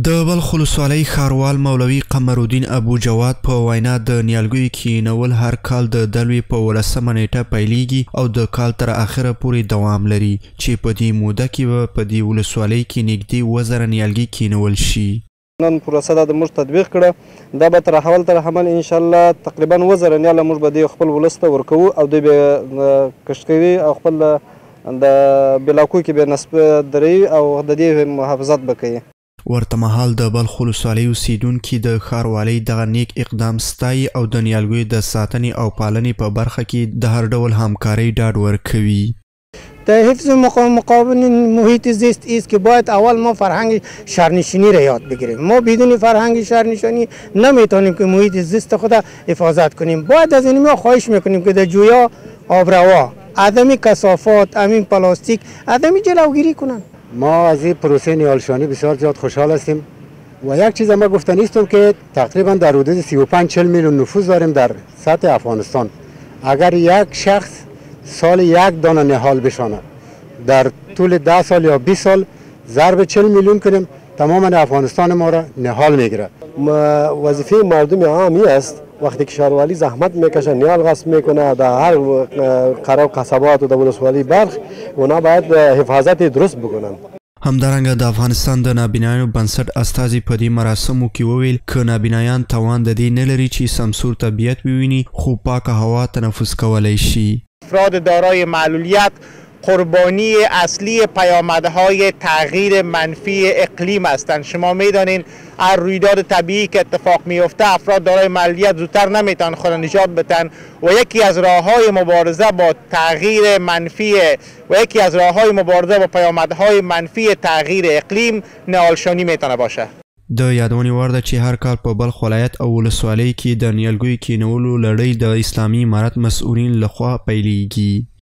د بلخ ولسوالۍ ښاروال مولوي قمرالدین ابو جواد په وینا د نیالګیو کینول هر کال د دلوي په 18 نیټه پیلیږي او د کال تر اخره پورې دوام لري چې په دې موده کې به په دې ولسوالۍ کې نږدې 1000 نیالګي کینول شي. نن پروسه د موږ تطبیق کړه دا به تر حوال تر حمل ان شاء الله تقریبا 1000 نیاله موږ به د خپل ولست ورکو او د کشکوي او خپل د بلاکو کې به نسب دري او د دې محافظت وکړي. ورته مهال د بلخ ولسوالۍ اوسیدونکي د ښاروالۍ دغه نیک اقدام ستایي او د نیالګیو د ساتنې او پالنې په برخه کې د هر ډول همکارۍ ډاډ ورکوي. حفظ مقابل محیط زیست است که باید اول ما فرهنگ شهرنشینی را یاد بگیریم. ما بدون فرهنگ شهرنشینی نمیتونیم که محیط زیست خود حفاظت کنیم. باید از این ما خواهش میکنیم که در جویا آبروا عدم کثافات، همین پلاستیک، عدم جلوگیری کنند. ما از این پروسه نیالشانی بسیار زیاد خوشحال هستیم و یک چیز ما گفتنی است که تقریبا در حدود 35-40 میلیون نفوس داریم در سطح افغانستان. اگر یک شخص سال 1 دانه نهال بشانه در طول 10 سال یا 20 سال ضرب 40 میلیون کنیم تماما افغانستان ما را نهال میگیره. وظیفه مردم عامی است وقتی که شهروالی زحمت میکشه نیال غصب میکنه در هر قرار قصبات و در ولسوالی بلخ اونا باید حفاظت درست بکنن. همدارنګه د افغانستان د نابینایانو بنسټ استازي په دې مراسمو کې وویل که نابینایان توان د دې نه لري چې سمسور طبیعت وویني خو پاکه هوا تنفس کولی شي. افراد دارای معلولیت قربانی اصلی پیامدهای تغییر منفی اقلیم هستند. شما میدانید هر رویداد طبیعی که اتفاق میفته افراد دارای معلولیت زودتر نمیتونن خود نجات بدن و یکی از راههای مبارزه با تغییر منفی و یکی از راههای مبارزه با پیامدهای منفی تغییر اقلیم نهالشانی میتونه باشه. د یادونې وړ ده چې هر کال په بلخ ولایت او ولسوالۍ کې د نیالګیو کینولو لړۍ د اسلامي امارت مسؤلین لخوا پیلیږي.